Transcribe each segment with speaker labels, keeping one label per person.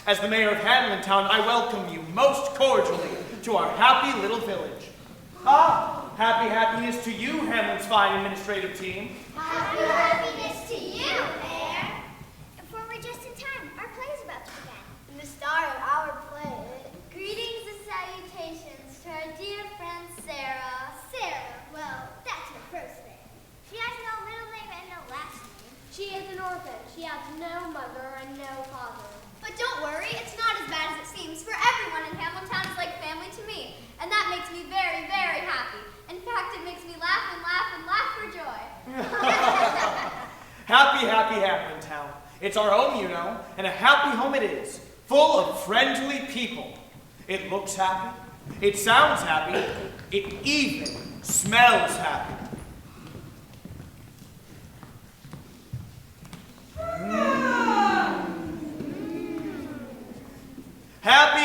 Speaker 1: As the mayor of Hamlin Town, I welcome you most cordially to our happy little village. Happy happiness to you, Hamlin's fine administrative team.
Speaker 2: Happy happiness to you, Mayor. For we're just in time. Our play is about to begin.
Speaker 3: And the star of our play. Greetings and salutations to our dear friend Sarah.
Speaker 2: Sarah, well, that's her first name. She has no middle name and no last name.
Speaker 3: She is an orphan. She has no mother and no father.
Speaker 4: But don't worry, it's not as bad as it seems, for everyone in Hamlin Town is like family to me. And that makes me very, very happy. In fact, it makes me laugh and laugh and laugh for joy.
Speaker 1: Happy Hamlin Town. It's our home, you know, and a happy home it is, full of friendly people. It looks happy, it sounds happy, it even smells happy.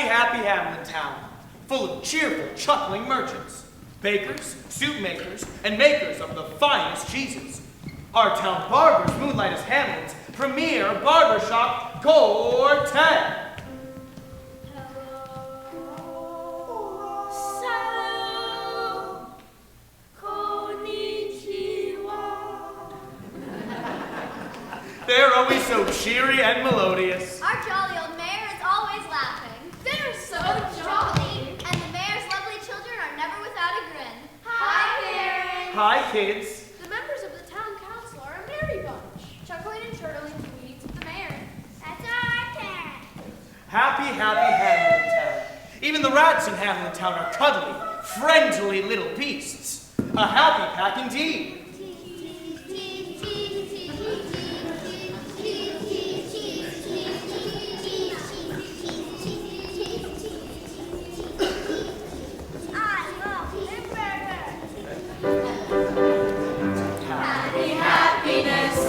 Speaker 1: Happy Hamlin Town, full of cheerful, chuckling merchants, bakers, soup makers, and makers of the finest cheeses. Our town barbers moonlight as Hamlin's premier barbershop quartet. They're always so cheery and melodious.
Speaker 4: Our jolly old mayor is always laughing.
Speaker 3: They're so jolly.
Speaker 4: And the mayor's lovely children are never without a grin.
Speaker 3: Hi, parents.
Speaker 1: Hi, kids.
Speaker 3: The members of the town council are a merry bunch, chuckling and chortling to the needs of the mayor.
Speaker 2: That's our parents.
Speaker 1: Happy Hamlin Town. Even the rats in Hamlin Town are cuddly, friendly little beasts. A happy pack indeed.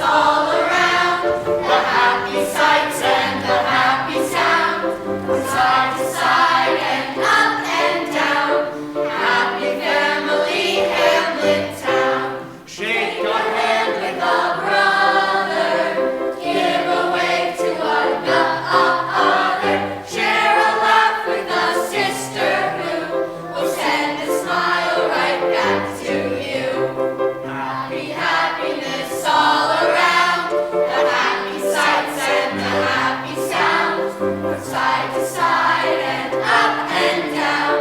Speaker 5: All around, the happy sights and the happy sound, from side to side and up and down. Happy family, Hamlin Town. Shake a hand with a brother, give a wave to another, share a laugh with a sister who will send a smile right back to you. Happy happiness all around. Side to side and up and down.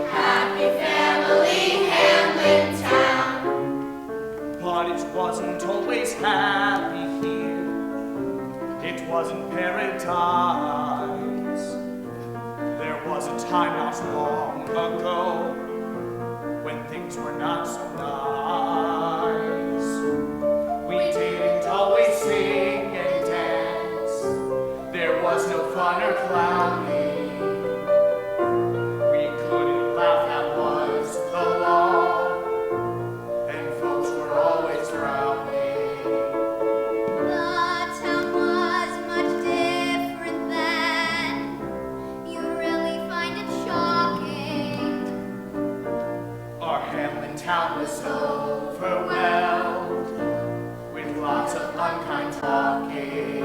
Speaker 5: Happy family, Hamlin Town.
Speaker 1: But it wasn't always happy here. It wasn't paradise. There was a time not long ago when things were not so nice. We didn't always sing and dance. There was no fun or clowning. We couldn't laugh, that was the law. And folks
Speaker 5: I was overwhelmed with lots of unkind talking.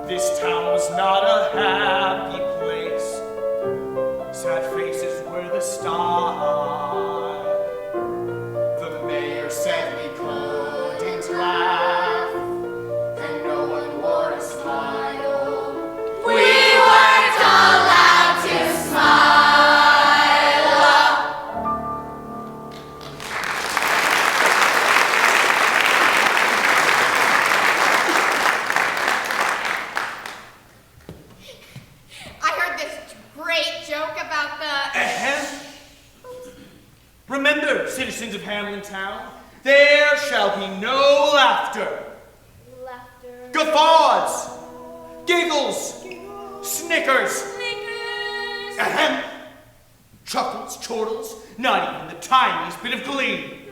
Speaker 1: This town was not a happy place. Sad faces were the start.
Speaker 5: The mayor said we couldn't laugh, and no one wore a smile. We weren't allowed to smile.
Speaker 6: I heard this great joke about the...
Speaker 1: Remember, citizens of Hamlin Town, there shall be no laughter.
Speaker 3: Laughter.
Speaker 1: Guffaws, giggles, snickers, ahem, chuckles, chortles, not even the tiniest bit of glee.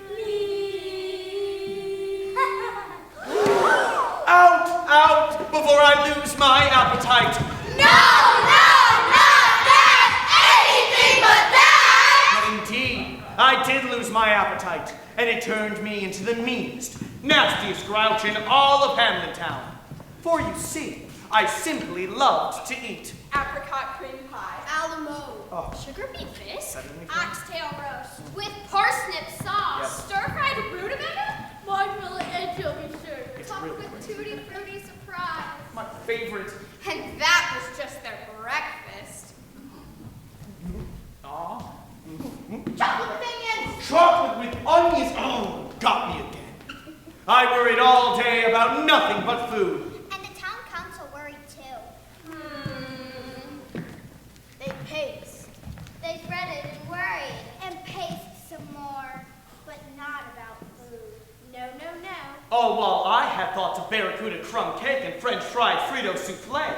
Speaker 1: Out, before I lose my appetite.
Speaker 5: Anything but that!
Speaker 1: But indeed, I did lose my appetite, and it turned me into the meanest, nastiest grouch in all of Hamlin Town. For you see, I simply loved to eat.
Speaker 6: Apricot cream pie.
Speaker 4: Alamo.
Speaker 1: Oh.
Speaker 4: Sugar beet bisque.
Speaker 1: Suddenly-
Speaker 4: Oxtail roast. With parsnip sauce.
Speaker 1: Yep.
Speaker 4: Stir-fried rutabaga. Marshmallow anchovy syrup.
Speaker 1: It's
Speaker 4: Topped
Speaker 1: really
Speaker 4: with
Speaker 1: great.
Speaker 4: tutti frutti surprise.
Speaker 1: My favorite.
Speaker 6: And that was just their breakfast.
Speaker 1: Aw.
Speaker 6: Chocolate with onions!
Speaker 1: Chocolate with onions. Oh, got me again. I worried all day about nothing but food.
Speaker 2: And the town council worried too.
Speaker 3: They paced.
Speaker 2: They fretted and worried and paced some more, but not about food. No.
Speaker 1: Oh, well, I had thoughts of barracuda crumb cake and French fried Frito souffle.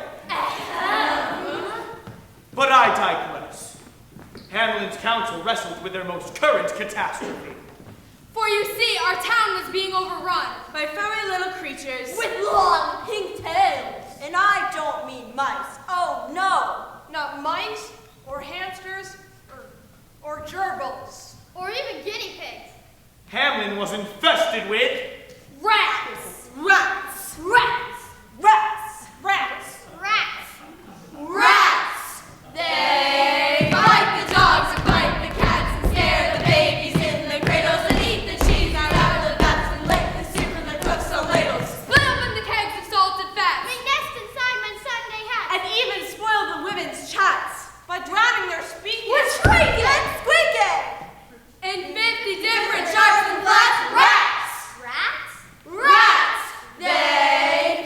Speaker 1: But I digress. Hamlin's council wrestled with their most current catastrophe.
Speaker 7: For you see, our town was being overrun
Speaker 8: by furry little creatures
Speaker 7: with long pink tails.
Speaker 8: And I don't mean mice. Oh no, not mice or hamsters or gerbils.
Speaker 4: Or even guinea pigs.
Speaker 1: Hamlin was infested with
Speaker 7: Rats!
Speaker 8: Rats,
Speaker 7: Rats!
Speaker 8: rats, rats,
Speaker 4: Rats.
Speaker 8: rats.
Speaker 5: They bite the dogs and bite the cats and scare the babies in the cradles and eat the cheese out of the vats and lick the soup from the cooks' on ladles.
Speaker 7: Split open the kegs of salted fats.
Speaker 4: They nest inside my Sunday hat.
Speaker 8: And even spoil the women's chats by drowning their speaking.
Speaker 7: We're shrieking
Speaker 8: and squeaking.
Speaker 7: in 50 different sharps and flats.
Speaker 8: Rats,
Speaker 4: Rats?
Speaker 8: rats.
Speaker 5: They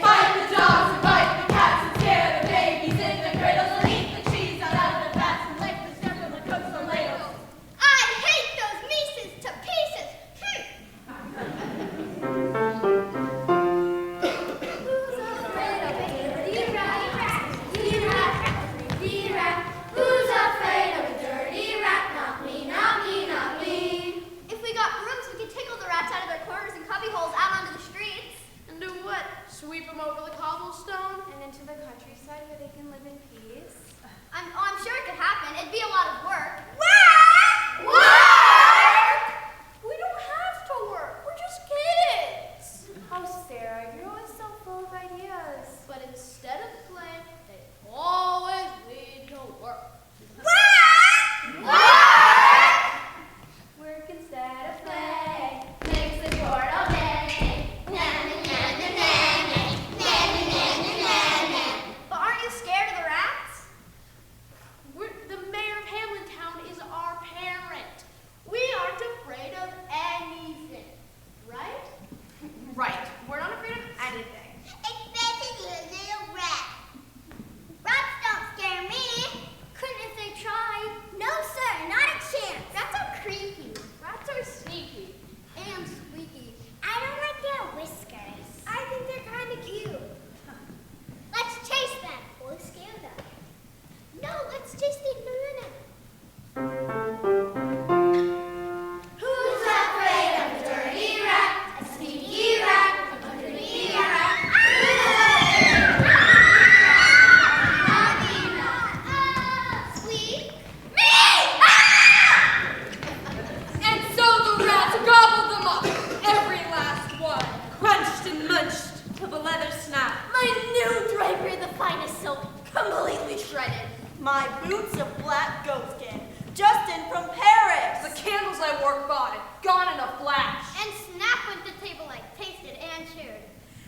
Speaker 8: My boots of black goatskin, just in from Paris.
Speaker 7: The candles I work by, gone in a flash.
Speaker 3: And Snap went to table like tasted and chewed.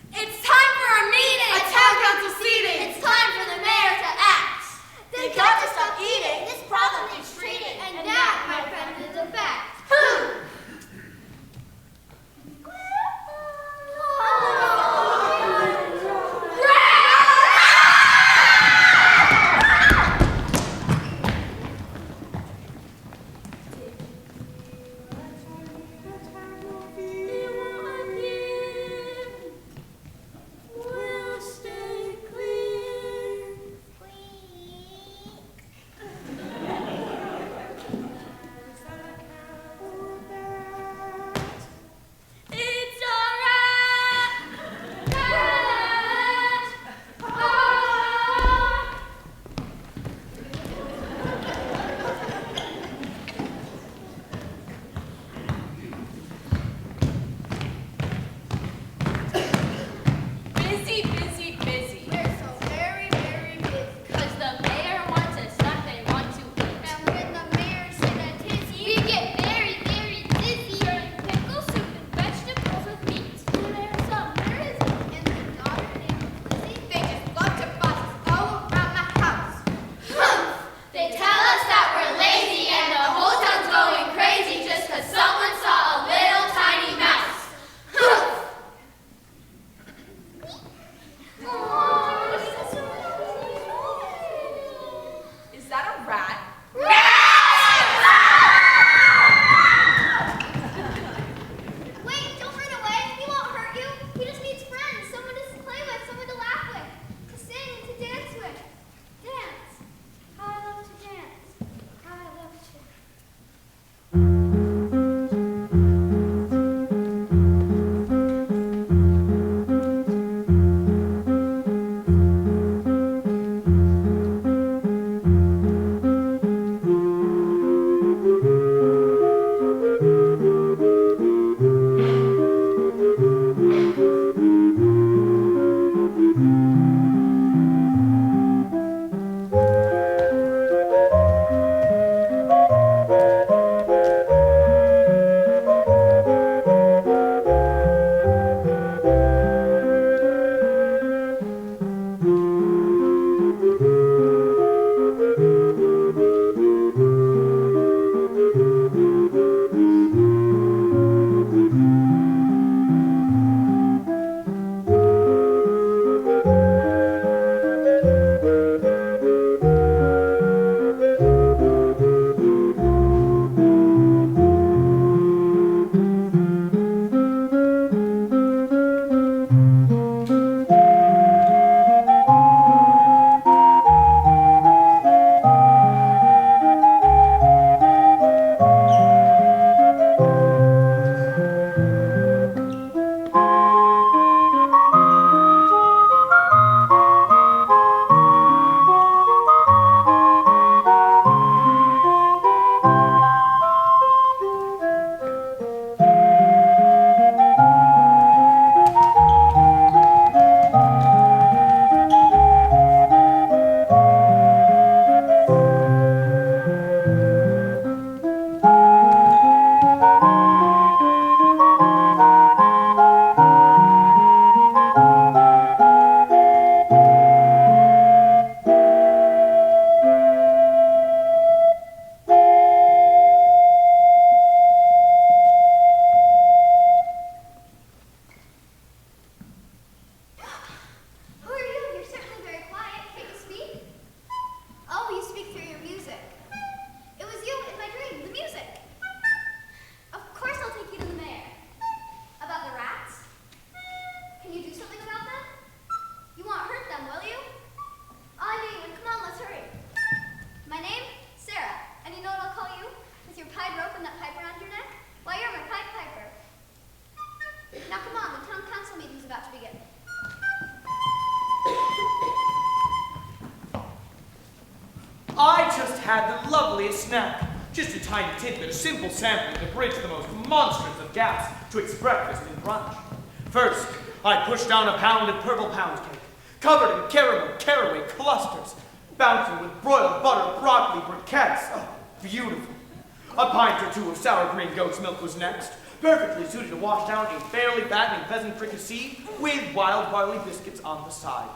Speaker 7: It's time for a meeting!
Speaker 8: A town council seating.
Speaker 3: It's time for the mayor to act.
Speaker 8: They got to stop eating.
Speaker 3: This problem needs treating. And that, my friend, is a fact.
Speaker 1: I just had the loveliest snack. Just a tiny tidbit, a simple sampling to bridge the most monstrous of gaps twixt breakfast and brunch. First, I pushed down a pound of purple pound cake, covered in caraway clusters. bouncing with broiled butter, broccoli, briquettes. Oh, beautiful. A pint or two of sour green goat's milk was next, perfectly suited to wash down a fairly fattening pheasant fricassee with wild barley biscuits on the side.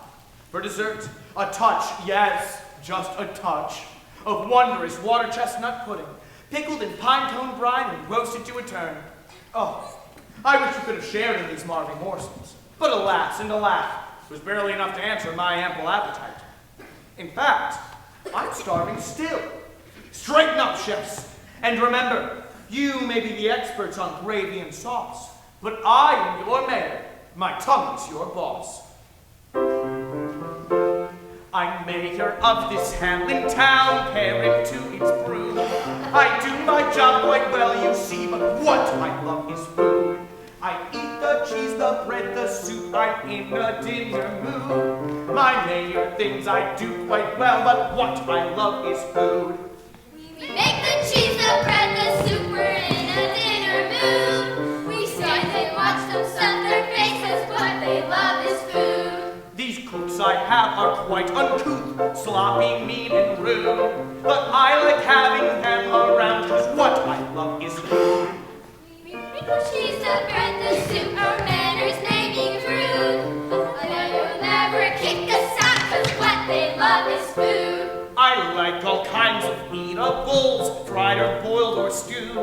Speaker 1: For dessert, a touch, yes, just a touch, of wondrous water chestnut pudding, pickled in pine cone brine and roasted to a turn. Oh, I wish you could have shared in these marveling morsels. But alas and alas, it was barely enough to answer my ample appetite. In fact, I'm starving still. Straighten up, chefs. And remember, you may be the experts on gravy and sauce, but I am your mayor. My tummy's your boss. I'm mayor of this Hamlin town, parent to its brew. I do my job quite well, you see, but what I love is food. I eat the cheese, the bread, the soup, I'm in a dinner mood. My mayor things I do quite well, but what I love is food.
Speaker 4: We make the cheese, the bread, the soup, we're in a dinner mood. We stand and watch them stuff their faces, what they love is food.
Speaker 1: These cooks I have are quite uncouth, sloppy, mean, and rude. But I like having them around, cause what I love is food.
Speaker 4: We make the cheese, the bread, the soup, our manners may be crude. But they'll never kick us out, cause what they love is food.
Speaker 1: I like all kinds of eatables, fried or boiled or stewed.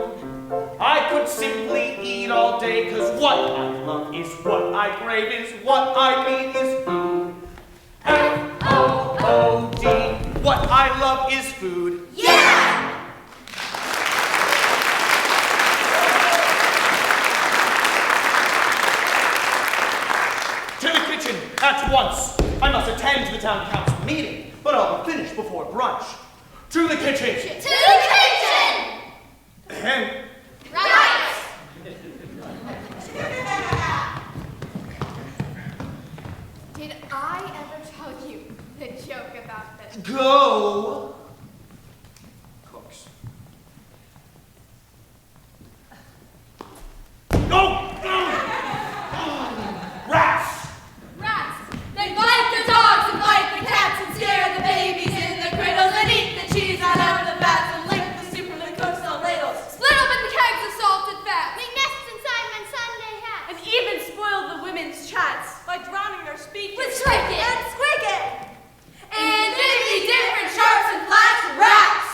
Speaker 1: I could simply eat all day, cause what I love is what I crave is what I need is food. F-O-O-D, what I love is food.
Speaker 4: Yeah!
Speaker 1: To the kitchen, at once. I must attend to the town council meeting, but I'll be finished before brunch. To the kitchen.
Speaker 4: To the kitchen!
Speaker 1: Ahem.
Speaker 4: Right!
Speaker 6: Did I ever tell you the joke about the...
Speaker 1: Go. Cooks. Go! Rats!
Speaker 7: Rats! They bite the dogs and bite the cats and scare the babies in the cradles and eat the cheese out of the vats and lick the soup from the cook's on ladles. Split open the kegs of salted fat.
Speaker 4: Make nests inside my Sunday hat.
Speaker 8: And even spoil the women's chats by drowning their speech
Speaker 7: With shrieking.
Speaker 8: and squeaking.
Speaker 7: And 50 different sharks and flats rats.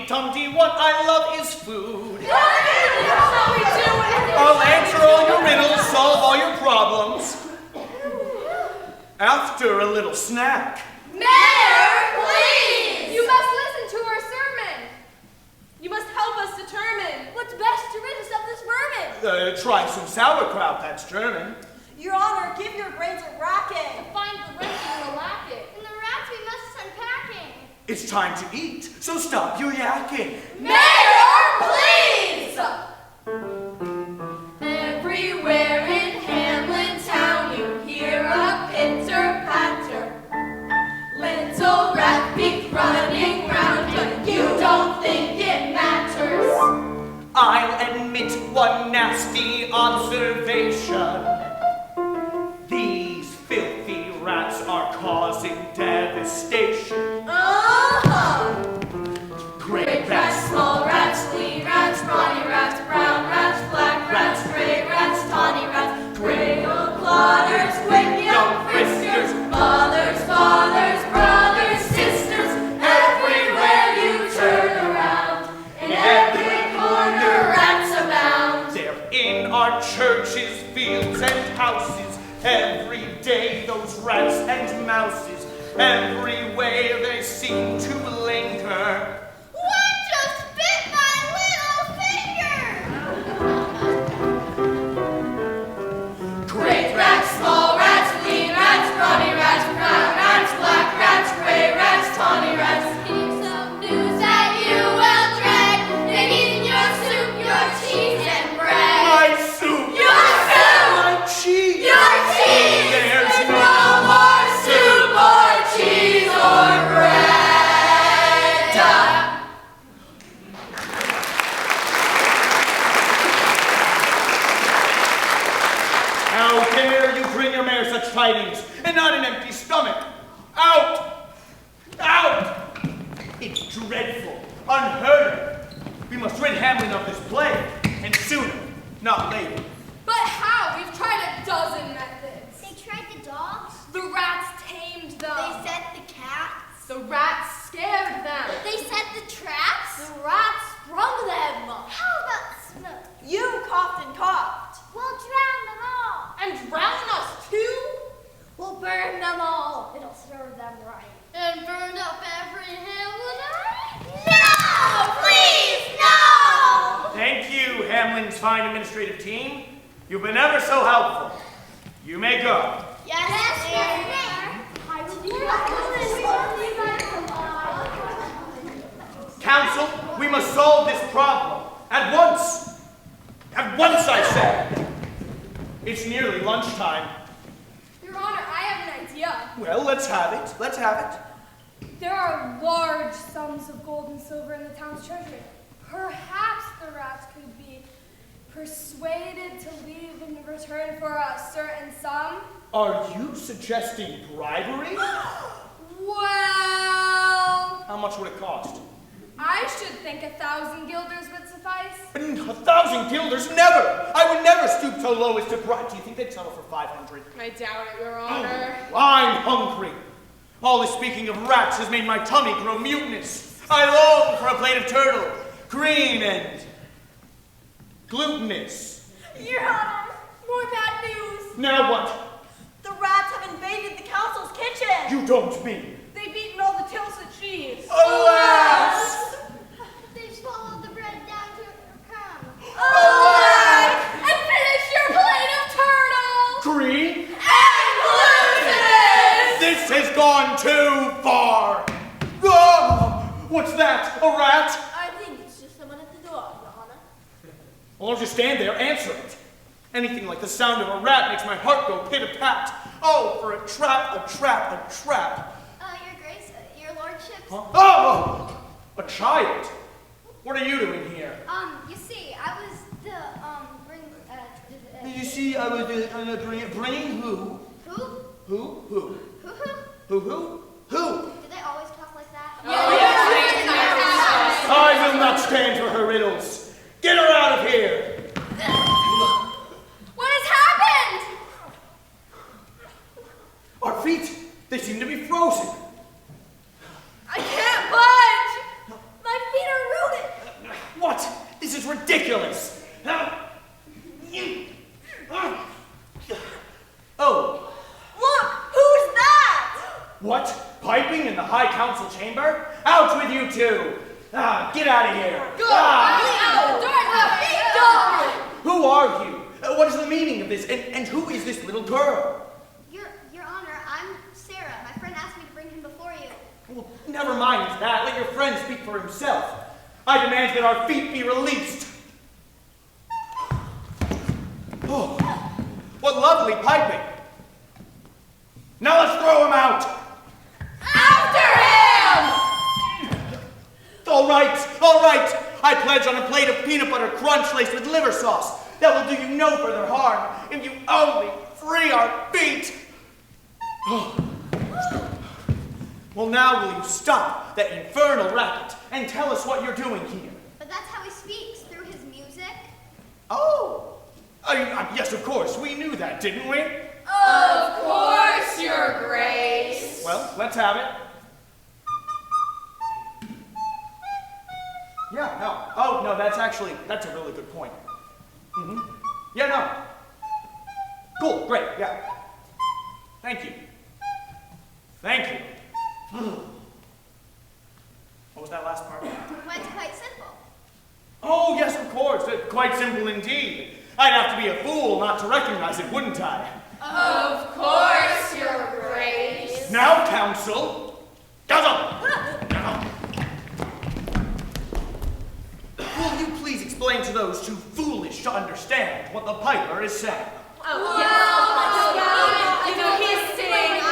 Speaker 1: Tumdy, what I love is food.
Speaker 7: Shall we do it?
Speaker 1: I'll answer all your riddles, solve all your problems. After a little snack.
Speaker 7: Mayor, please! You must listen to our sermon.
Speaker 8: You must help us determine
Speaker 7: What's best to rid us of this vermin?
Speaker 1: Try some sauerkraut, that's German.
Speaker 8: Your Honor, give your brains a racking.
Speaker 7: Find the rest and the lacking.
Speaker 4: And the rats we must unpacking.
Speaker 1: It's time to eat, so stop your yakking.
Speaker 7: Mayor, please!
Speaker 5: Everywhere in Hamlin town you hear a pitter-patter. Little rat feet running round, but you don't think it matters.
Speaker 1: I'll admit one nasty observation. These filthy rats are causing devastation. Great
Speaker 5: Rats, small rats, lean rats, brawny rats, brown rats, black rats, gray rats, tawny rats, gray old plotters, quick young friskers, mothers, fathers, brothers, sisters, everywhere you turn around, in every corner rats abound.
Speaker 1: They're in our churches, fields, and houses. Every day those rats and mouses, every way they seem to linger.
Speaker 4: One just bit my little finger!
Speaker 5: Great rats, small rats, lean rats, brawny rats, brown rats, black rats, gray rats, tawny rats.
Speaker 4: Here's some news that you will dread. They eat your soup, your cheese, and bread.
Speaker 1: My soup!
Speaker 4: Your soup!
Speaker 1: My cheese!
Speaker 4: Your cheese!
Speaker 1: There's
Speaker 5: No more soup or cheese or bread.
Speaker 1: How dare you bring your mayor such tidings, and not an empty stomach? Out! dreadful, unheard of. We must rid Hamlin of this plague, and sooner, not later.
Speaker 7: But how? We've tried a dozen methods.
Speaker 2: They tried the dogs.
Speaker 7: The rats tamed them.
Speaker 2: They set the cats.
Speaker 7: The rats scared them.
Speaker 2: They set the traps.
Speaker 8: The rats sprung them.
Speaker 2: How about smoke?
Speaker 8: You coughed and coughed.
Speaker 2: We'll drown them all.
Speaker 7: And drown us too?
Speaker 8: We'll burn them all. It'll serve them right.
Speaker 4: And burned up every Hamlinite?
Speaker 2: No! Please, no!
Speaker 1: Thank you, Hamlin's fine administrative team. You've been ever so helpful. You may go.
Speaker 2: Yes, Mayor.
Speaker 1: Council, we must solve this problem. At once. At once, I say. It's nearly lunchtime.
Speaker 7: Your Honor, I have an idea.
Speaker 1: Well, let's have it. Let's have it.
Speaker 7: There are large sums of gold and silver in the town's treasury. Perhaps the rats could be persuaded to leave in return for a certain sum.
Speaker 1: Are you suggesting bribery?
Speaker 7: Well,
Speaker 1: How much would it cost?
Speaker 7: I should think 1,000 guilders would suffice.
Speaker 1: 1,000 guilders? Never! I would never stoop so low as to bribe. Do you think they'd settle for 500?
Speaker 7: I doubt it, Your Honor.
Speaker 1: I'm hungry. All this speaking of rats has made my tummy grow mutinous. I long for a plate of turtle, green and glutinous.
Speaker 8: Your Honor, more bad news.
Speaker 1: Now what?
Speaker 8: The rats have invaded the council's kitchen.
Speaker 1: You don't mean.
Speaker 8: They've eaten all the tilted cheese.
Speaker 1: Alas!
Speaker 2: They've swallowed the bread down to a crumb.
Speaker 1: Alas!
Speaker 7: And finish your plate of turtle!
Speaker 1: Green?
Speaker 7: And glutinous!
Speaker 1: This has gone too far. Oh, what's that? A rat?
Speaker 8: I think it's just someone at the door, Your Honor.
Speaker 1: Well, don't just stand there. Answer it. Anything like the sound of a rat makes my heart go pit-a-pat. Oh, for a trap, a trap, a trap.
Speaker 4: Your Grace, your Lordship.
Speaker 1: Huh? Oh! A child? What are you doing here?
Speaker 4: You see, I was
Speaker 1: You see, I was bringing who?
Speaker 4: Who?
Speaker 1: Who?
Speaker 4: Who?
Speaker 1: Who?
Speaker 4: Do they always talk like that?
Speaker 1: I will not stand for her riddles. Get her out of here.
Speaker 4: What has happened?
Speaker 1: Our feet, they seem to be frozen.
Speaker 7: I can't budge!
Speaker 8: My feet are rooted.
Speaker 1: What? This is ridiculous. Oh,
Speaker 8: Look, who's that?
Speaker 1: what? Piping in the High Council chamber? Out with you two! Get out of here! Who are you? What is the meaning of this? And who is this little girl?
Speaker 4: Your Honor, I'm Sarah. My friend asked me to bring him before you.
Speaker 1: Well, never mind that. Let your friend speak for himself. I demand that our feet be released. Oh, what lovely piping. Now let's throw him out.
Speaker 7: After him!
Speaker 1: All right. I pledge on a plate of peanut butter crunch laced with liver sauce. That will do you no further harm if you only free our feet. Well, now will you stop that infernal racket and tell us what you're doing here?
Speaker 4: But that's how he speaks, through his music.
Speaker 1: Oh, yes, of course. We knew that, didn't we?
Speaker 7: Of course, Your Grace.
Speaker 1: Well, let's have it. Yeah, no. Oh, no, that's a really good point. Yeah, no. Cool, great, yeah. Thank you. What was that last part?
Speaker 4: Well, it's quite simple.
Speaker 1: Oh, yes, of course. Quite simple indeed. I'd have to be a fool not to recognize it, wouldn't I?
Speaker 7: Of course, Your Grace.
Speaker 1: Now, counsel. Will you please explain to those too foolish to understand what the piper is saying?
Speaker 7: He's saying,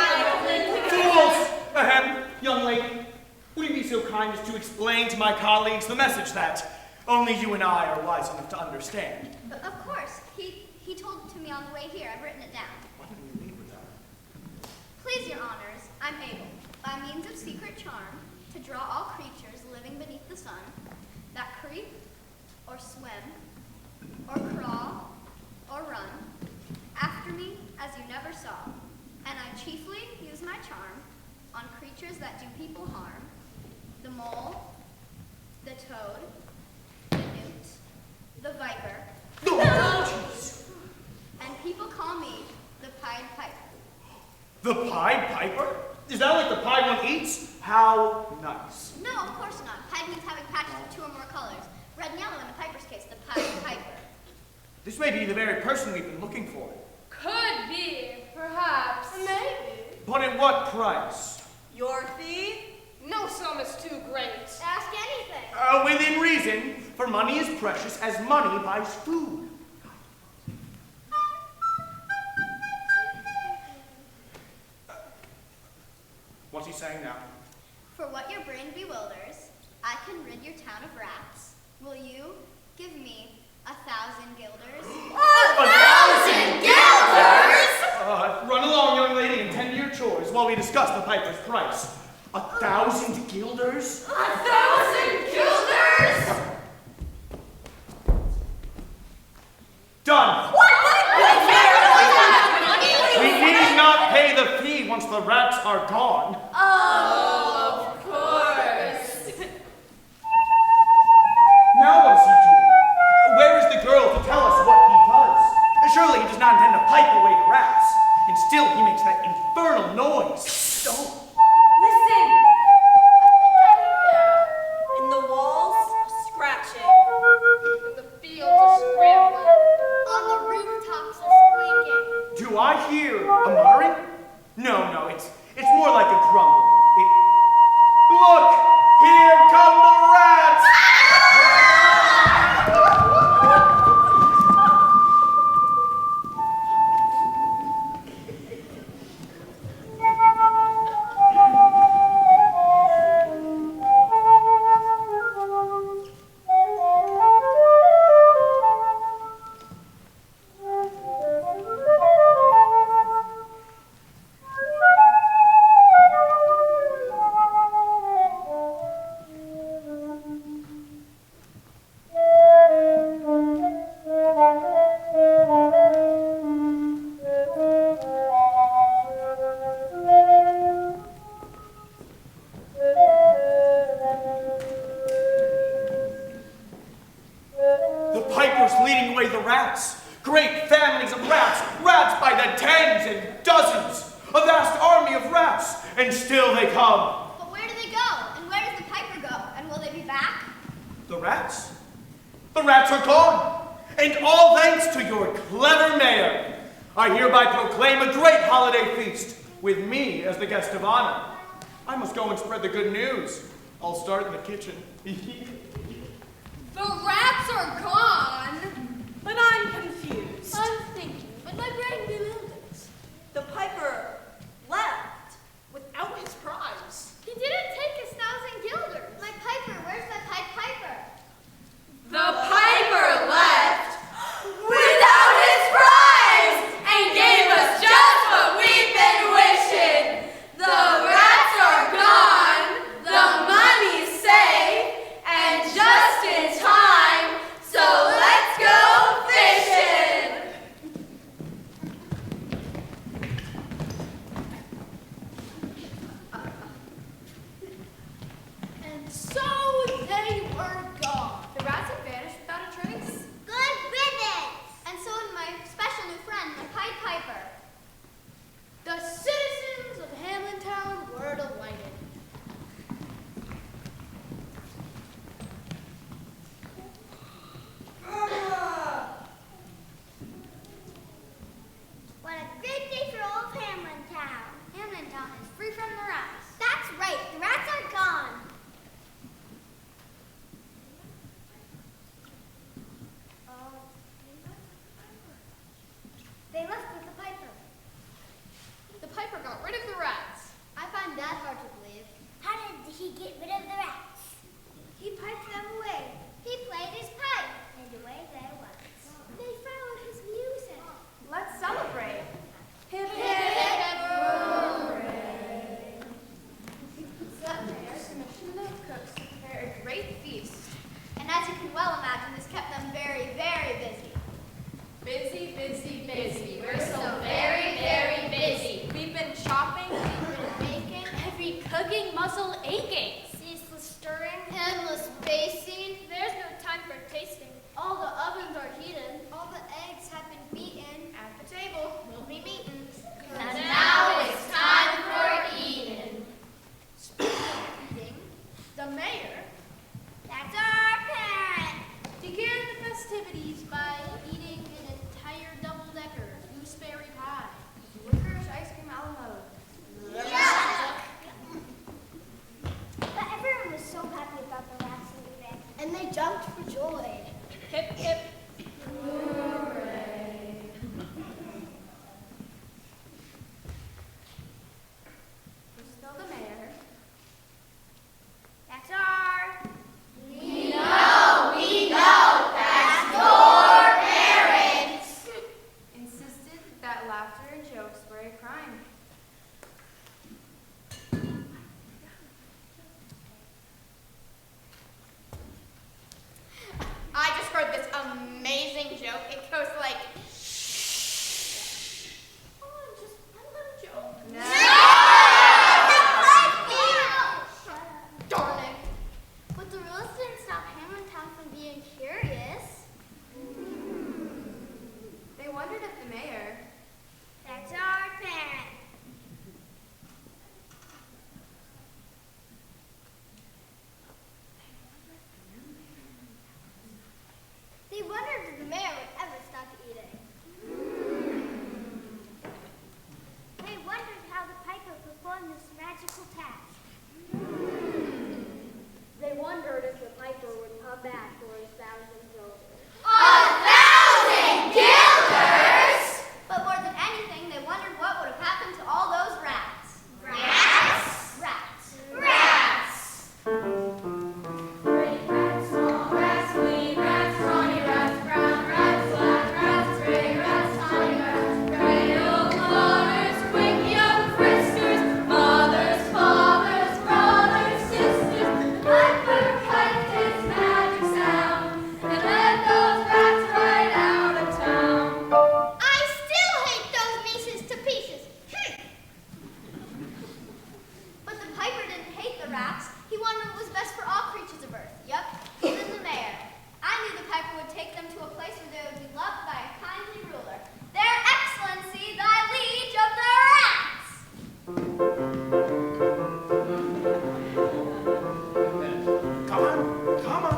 Speaker 1: Fools! Ahem, young lady, will you be so kind as to explain to my colleagues the message that only you and I are wise enough to understand?
Speaker 4: Of course. He told it to me on the way here. I've written it down.
Speaker 1: Why didn't we leave with that?
Speaker 4: Please, Your Honors, I'm able, by means of secret charm, to draw all creatures living living beneath the sun that creep or swim or crawl or run after me as you never saw. And I chiefly use my charm on creatures that do people harm. The mole, the toad, the newt, the viper. And people call me the Pied Piper.
Speaker 1: The Pied Piper? Is that like the pie one eats? How nice.
Speaker 4: No, of course not. Pied means having patches of 2 or more colors. Red and yellow in the Piper's case, the Pied Piper.
Speaker 1: This may be the very person we've been looking for.
Speaker 7: Could be, perhaps.
Speaker 8: Maybe.
Speaker 1: But at what price?
Speaker 8: Your fee? No sum is too great.
Speaker 4: Ask anything.
Speaker 1: Within reason, for money is precious as money buys food. What's he saying now?
Speaker 4: For what your brain bewilders, I can rid your town of rats. Will you give me 1,000 guilders?
Speaker 5: 1,000 guilders!
Speaker 1: Run along, young lady, and tend to your chores while we discuss the piper's price. 1,000 guilders?
Speaker 5: 1,000 guilders!
Speaker 1: Done! We need not pay the fee once the rats are gone.
Speaker 5: Oh, of course.
Speaker 1: Now what is he doing? Where is the girl to tell us what he does? Surely he does not intend to pipe away the rats. And still he makes that infernal noise. Don't.
Speaker 8: Listen! In the walls, scratching.
Speaker 7: In the fields, scrambling.
Speaker 4: On the rooftops, squeaking.
Speaker 1: Do I hear a muttering? No, it's more like a grumbling. Look! Here come the rats! Leading away the rats. Great families of rats. Rats by the tens and dozens. A vast army of rats. And still they come.
Speaker 4: But where do they go? And where does the piper go? And will they be back?
Speaker 1: The rats? The rats are gone. And all thanks to your clever mayor. I hereby proclaim a great holiday feast with me as the guest of honor. I must go and spread the good news. I'll start in the kitchen.
Speaker 7: The rats are gone.
Speaker 8: But I'm confused.
Speaker 7: I'm thinking, but my brain bewilders.
Speaker 8: The piper left without his prize.
Speaker 4: He didn't take his 1,000 guilders. My piper, where's my Pied Piper?
Speaker 5: The piper left without his prize and gave us just what we've been wishing. The rats are gone, the money's safe, and just in time. So let's go
Speaker 6: joke. It goes like,
Speaker 3: Darn it. But the rules didn't stop Hamlin Town from being curious.
Speaker 4: They wondered if the mayor.
Speaker 3: That's our parent. They wondered if the mayor would ever stop eating. They wondered how the piper performed this magical task.
Speaker 2: They wondered if the piper would come back for his 1,000 guilders.
Speaker 5: 1,000 guilders!
Speaker 4: But more than anything, they wondered what would have happened to all those rats.
Speaker 5: Rats?
Speaker 4: Rats.
Speaker 5: Rats!
Speaker 7: Great rats, small rats, wee rats, tawny rats, brown rats, black rats, gray rats, tiny rats, gray old clodders, quick young friskers, mothers, fathers, brothers, sisters. The piper piped his magic sound and led those rats right out of town.
Speaker 3: I still hate those nieces to pieces.
Speaker 4: But the piper didn't hate the rats. He wanted what was best for all creatures of earth. Yup, even the mayor. I knew the piper would take them to a place where they would be loved by a kindly ruler. Their Excellency, thy liege of the rats!
Speaker 1: Come on, come on.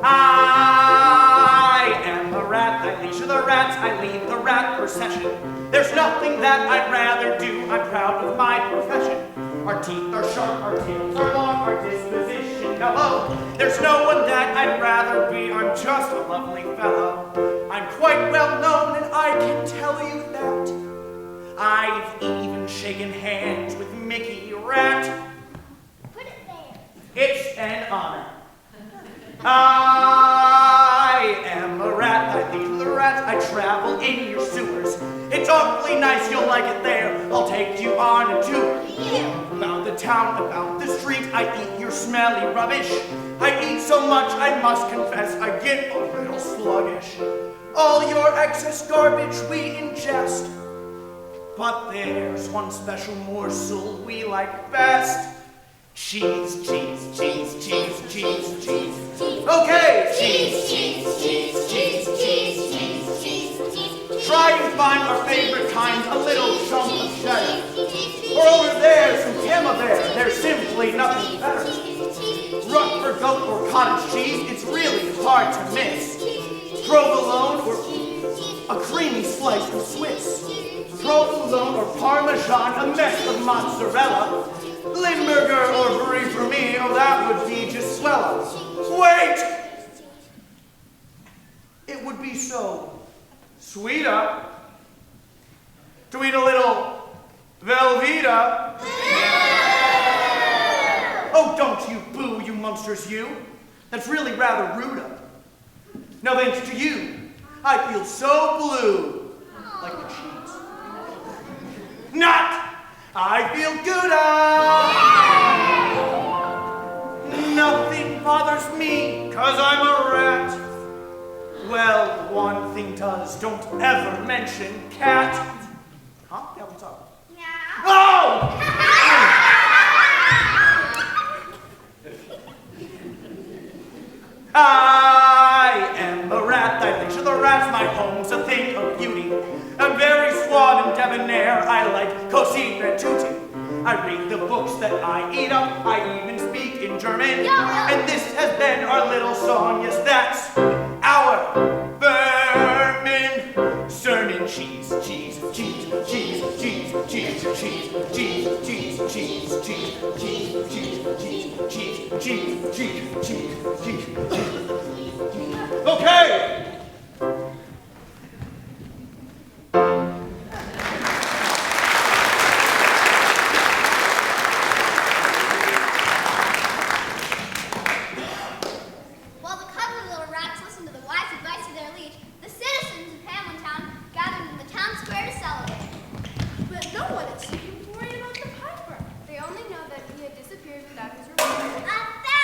Speaker 1: I am the rat, I leash of the rats, I lead the rat procession. There's nothing that I'd rather do, I'm proud of my profession. Our teeth are sharp, our tails are long, our disposition mellow. There's no one that I'd rather be, I'm just a lovely fellow. I'm quite well known and I can tell you that I've even shaken hands with Mickey Rat.
Speaker 3: Put it there.
Speaker 1: It's an honor. I am a rat, I lead the rats, I travel in your sewers. It's awfully nice, you'll like it there. I'll take you on a tour. About the town, about the street, I eat your smelly rubbish. I eat so much, I must confess, I get a little sluggish. All your excess garbage we ingest. But there's one special morsel we like best. Cheese, cheese, cheese, cheese, cheese, cheese. Okay,
Speaker 5: Cheese, cheese, cheese, cheese, cheese, cheese, cheese, cheese.
Speaker 1: try and find our favorite kind, a little chunk of cheddar. Or over there, some camembert, there's simply nothing better. Rutherford goat or cottage cheese, it's really hard to miss. Provolone or a creamy slice of Swiss. Provolone or Parmesan, a mess of mozzarella. Limburger or brie for me, oh that would be just swell. Wait! It would be so sweeter to eat a little Velveeta. Oh, don't you boo, you monsters, you. That's really rather rude of you. No thanks to you, I feel so blue, like the sheets. Not! I feel gooder. Nothing bothers me, 'cause I'm a rat. Well, one thing does, don't ever mention cat. Huh? Yeah, what's up?
Speaker 3: Yeah.
Speaker 1: Oh! I am a rat, I picture the rats, my home's a thing of beauty. I'm very suave and debonair, I like così e tutti. I read the books that I eat up, I even speak in German. And this has been our little song, yes, that's our vermin sermon. Cheese, cheese, cheese, cheese, cheese, cheese, cheese, cheese, cheese, cheese, cheese, cheese, cheese, cheese, cheese, cheese, cheese, cheese. Okay.
Speaker 4: While the cuddly little rats listened to the wise advice of their liege, the citizens of Hamlin Town gathered in the town square to celebrate.
Speaker 7: But no one had seen him worry about the piper.
Speaker 4: They only know that he had disappeared without his reward.
Speaker 3: 1,000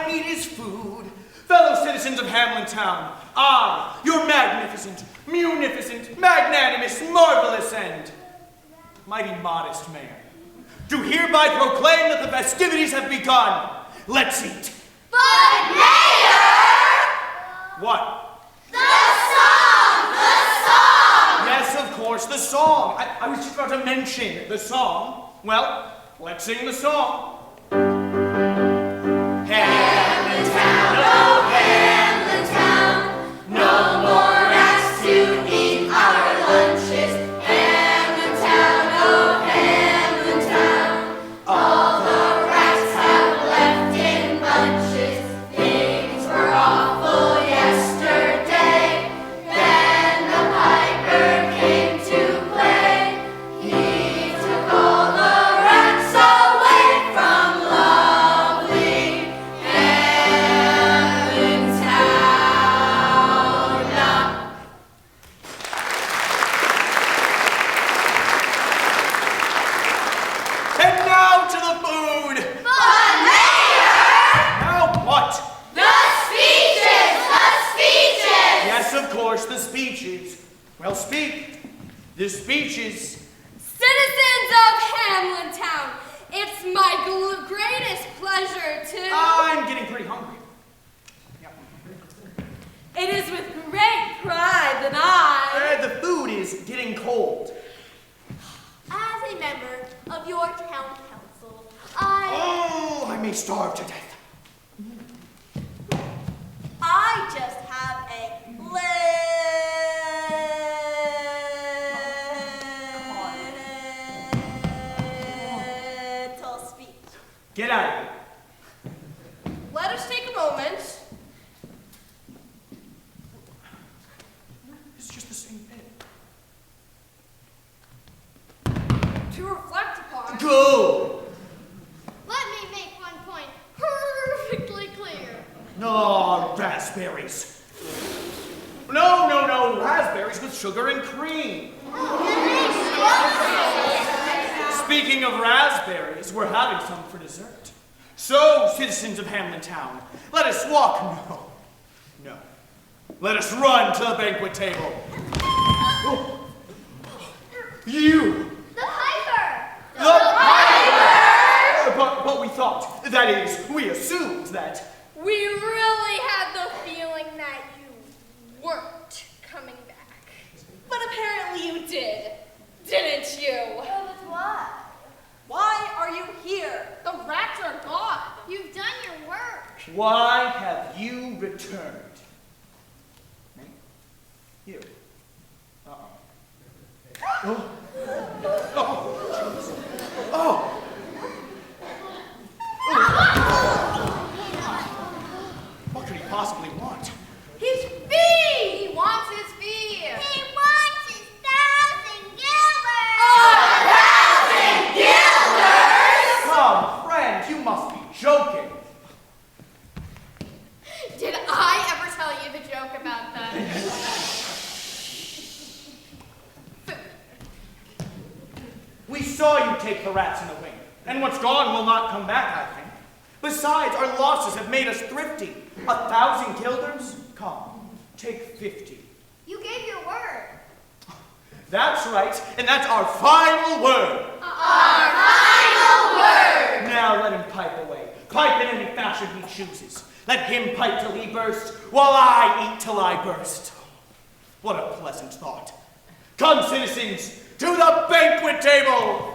Speaker 1: I need is food. Fellow citizens of Hamlin Town, I, your magnificent, munificent, magnanimous, marvelous, and mighty modest mayor, do hereby proclaim that the festivities have begun. Let's eat.
Speaker 5: But Mayor!
Speaker 1: What?
Speaker 5: The song!
Speaker 1: Yes, of course, the song. I was just about to mention the song. Well, let's sing the song.
Speaker 5: Hamlin Town, oh Hamlin Town, no more rats to eat our lunches. Hamlin Town, oh Hamlin Town, all the rats have left in bunches. Things were awful yesterday. Then the piper came to play. He took all the rats away from lovely Hamlin Town.
Speaker 1: And now to the food.
Speaker 5: But Mayor!
Speaker 1: Now what?
Speaker 5: The speeches! The speeches!
Speaker 1: Yes, of course, the speeches. Well, speak. The speeches.
Speaker 8: Citizens of Hamlin Town, it's my greatest pleasure to...
Speaker 1: I'm getting pretty hungry. Yeah.
Speaker 8: It is with great pride that I...
Speaker 1: The food is getting cold.
Speaker 4: As a member of your town council,
Speaker 1: I may starve to death.
Speaker 4: I just have a little speech.
Speaker 1: Get out of here.
Speaker 8: Let us take a moment
Speaker 1: It's just the same bit.
Speaker 8: to reflect upon...
Speaker 1: Go!
Speaker 2: Let me make one point perfectly clear.
Speaker 1: No, raspberries. No, raspberries with sugar and cream. Speaking of raspberries, we're having some for dessert. So, citizens of Hamlin Town, let us walk. No. Let us run to the banquet table. Oh. You!
Speaker 4: The piper!
Speaker 1: The piper! But we thought, that is, we assumed that.
Speaker 8: We really had the feeling that you weren't coming back. But apparently you did, didn't you?
Speaker 4: Oh, but why?
Speaker 8: Why are you here? The rats are gone.
Speaker 2: You've done your work.
Speaker 1: Why have you returned? Me? You. Uh-oh. Oh. What could he possibly want?
Speaker 8: His fee! He wants his fee!
Speaker 3: He wants his 1,000 guilders.
Speaker 5: 1,000 guilders!
Speaker 1: Come, friend, you must be joking.
Speaker 6: Did I ever tell you the joke about the...
Speaker 1: We saw you take the rats in the wing, and what's gone will not come back, I think. Besides, our losses have made us thrifty. 1,000 guilders? Come, take 50.
Speaker 4: You gave your word.
Speaker 1: That's right, and that's our final word.
Speaker 5: Our final word!
Speaker 1: Now let him pipe away. Pipe in any fashion he chooses. Let him pipe till he burst, while I eat till I burst. What a pleasant thought. Come, citizens, to the banquet table!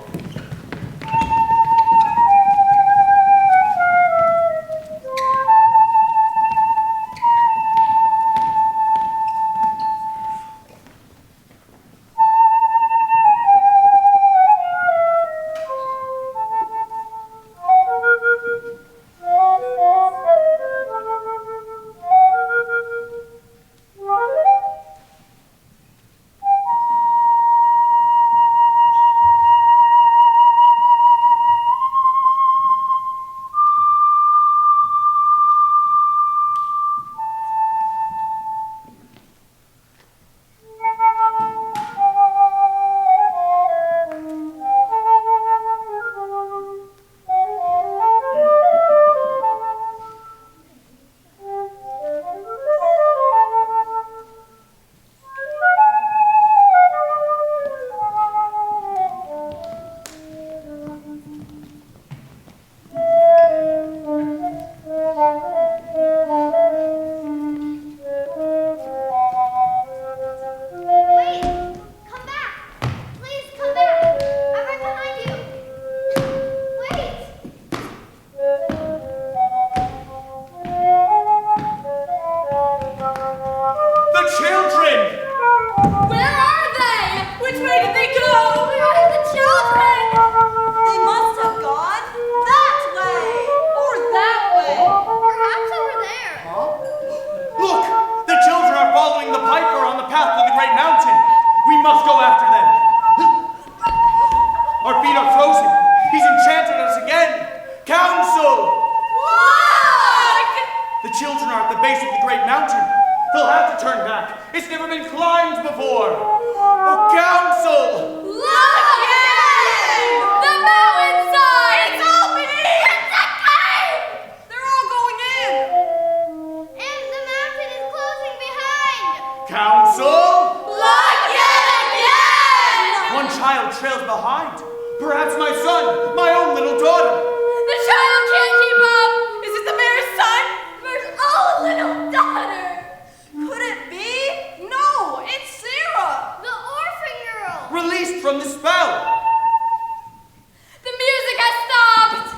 Speaker 1: following the piper on the path to the great mountain. We must go after them. Our feet are frozen. He's enchanted us again. Council!
Speaker 8: Look!
Speaker 1: The children are at the base of the great mountain. They'll have to turn back. It's never been climbed before. Oh, Council!
Speaker 8: Look again! The mountainside! It's opening! It's a cave! They're all going in!
Speaker 3: And the mountain is closing behind.
Speaker 1: Council!
Speaker 8: Look yet again!
Speaker 1: One child trails behind. Perhaps my son, my own little daughter.
Speaker 8: The child can't keep up! Is it the mayor's son? Mayor's own little daughter! Could it be? No, it's Sarah!
Speaker 3: The orphan girl.
Speaker 1: Released from the spell.
Speaker 8: The music has stopped!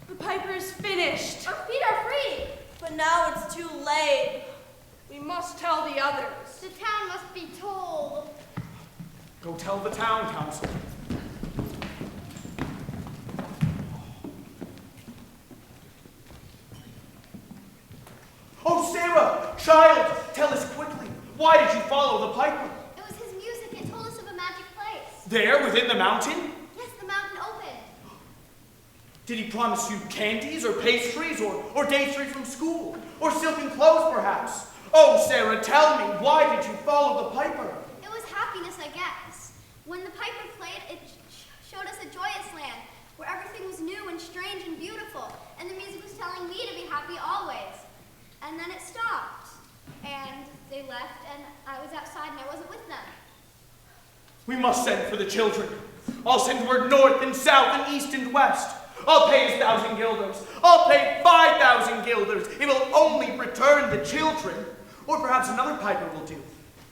Speaker 8: The piper is finished.
Speaker 4: Our feet are free.
Speaker 8: But now it's too late. We must tell the others.
Speaker 3: The town must be told.
Speaker 1: Go tell the town council. Oh, Sarah! Child! Tell us quickly. Why did you follow the piper?
Speaker 4: It was his music. It told us of a magic place.
Speaker 1: There, within the mountain?
Speaker 4: Yes, the mountain opened.
Speaker 1: Did he promise you candies or pastries or days free from school? Or silken clothes, perhaps? Oh, Sarah, tell me, why did you follow the piper?
Speaker 4: It was happiness, I guess. When the piper played, it showed us a joyous land where everything was new and strange and beautiful, and the music was telling me to be happy always. And then it stopped, and they left, and I was outside and I wasn't with them.
Speaker 1: We must send for the children. I'll send word north and south and east and west. I'll pay 1,000 guilders. I'll pay 5,000 guilders. It will only return the children. Or perhaps another piper will do.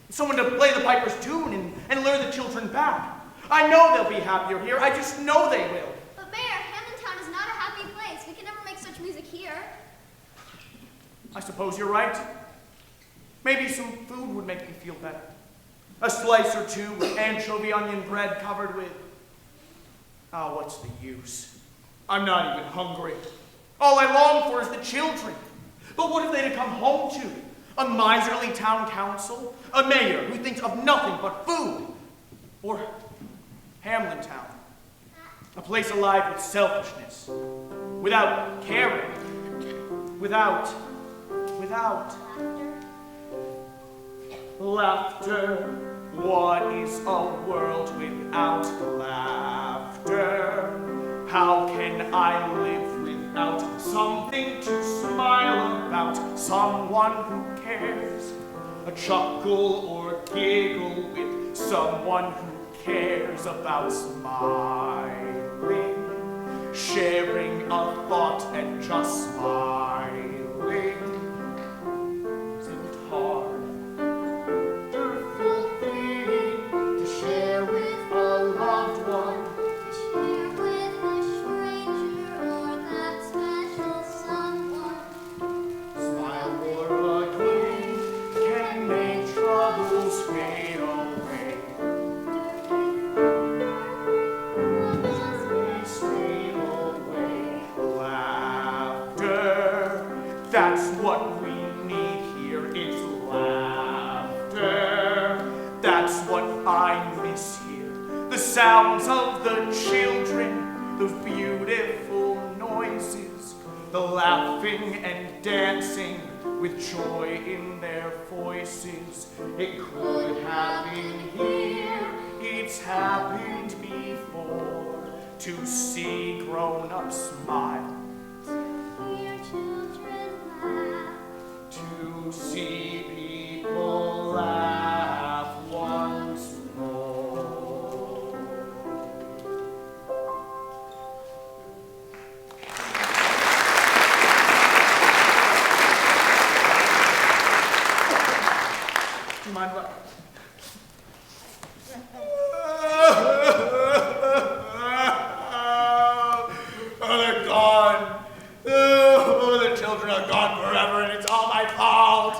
Speaker 1: Someone to play the piper's tune and lure the children back. I know they'll be happier here. I just know they will.
Speaker 4: But Mayor, Hamlin Town is not a happy place. We can never make such music here.
Speaker 1: I suppose you're right. Maybe some food would make me feel better. A slice or two with anchovy onion bread covered with... Oh, what's the use? I'm not even hungry. All I long for is the children. But what have they to come home to? A miserly town council? A mayor who thinks of nothing but food? Or Hamlin Town? A place alive with selfishness. Without caring. Without laughter. What is a world without laughter? How can I live without something to smile about? Someone who cares. A chuckle or giggle with someone who cares about smiling. Sharing a thought and just smiling. Isn't hard. Wonderful thing to share with a loved one.
Speaker 4: Share with a stranger or that special someone.
Speaker 1: Smile for a grin can make troubles fade away. Stay away. Laughter, that's what we need here. It's laughter. That's what I miss here. The sounds of the children, those beautiful noises, the laughing and dancing with joy in their voices. It could happen here, it's happened before, to see grown-ups smile,
Speaker 4: Hear children laugh.
Speaker 1: to see people laugh once more. Do you mind what? Oh, they're gone. Oh, the children are gone forever, and it's all my fault.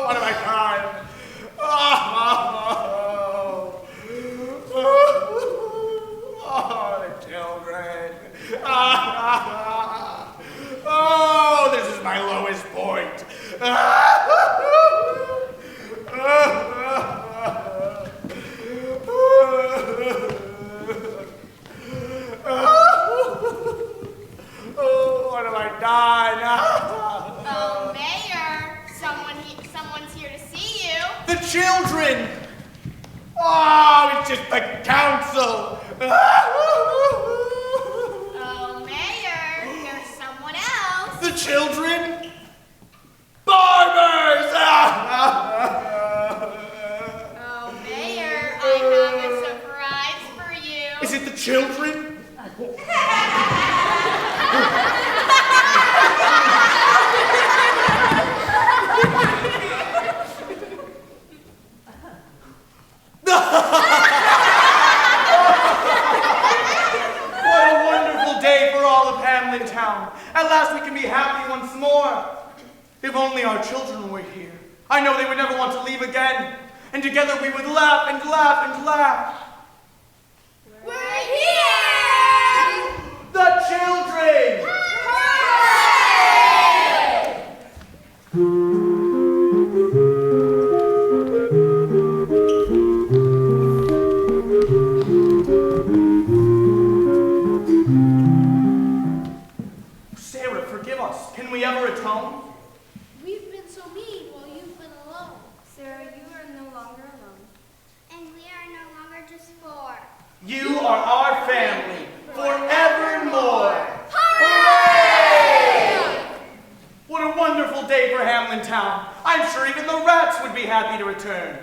Speaker 1: What have I done? Oh, the children. Oh, this is my lowest point. Oh, what have I done?
Speaker 6: Oh, Mayor, someone's here to see you.
Speaker 1: The children! Oh, it's just the council!
Speaker 6: Oh, Mayor, there's someone else.
Speaker 1: The children? Barbers!
Speaker 6: Oh, Mayor, I have a surprise for you.
Speaker 1: Is it the children? What a wonderful day for all of Hamlin Town. At last we can be happy once more. If only our children were here. I know they would never want to leave again. And together we would laugh and laugh and laugh.
Speaker 6: We're here!
Speaker 1: The children! Sarah, forgive us. Can we ever atone?
Speaker 2: We've been so mean while you've been alone.
Speaker 4: Sarah, you are no longer alone.
Speaker 3: And we are no longer just four.
Speaker 1: You are our family forevermore.
Speaker 6: Hooray!
Speaker 1: What a wonderful day for Hamlin Town. I'm sure even the rats would be happy to return.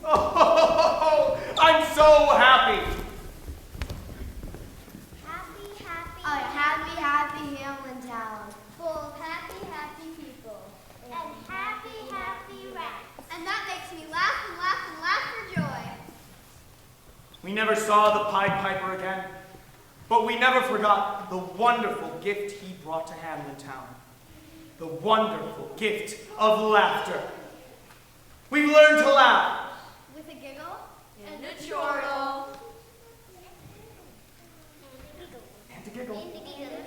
Speaker 1: Oh, I'm so happy.
Speaker 3: Happy, happy,
Speaker 4: A happy, happy Hamlin Town.
Speaker 3: full of happy, happy people. And happy, happy rats.
Speaker 4: And that makes me laugh and laugh and laugh for joy.
Speaker 1: We never saw the Pied Piper again, but we never forgot the wonderful gift he brought to Hamlin Town. The wonderful gift of laughter. We've learned to laugh.
Speaker 4: With a giggle.
Speaker 8: And a chortle.
Speaker 1: And to giggle.
Speaker 3: And to giggle.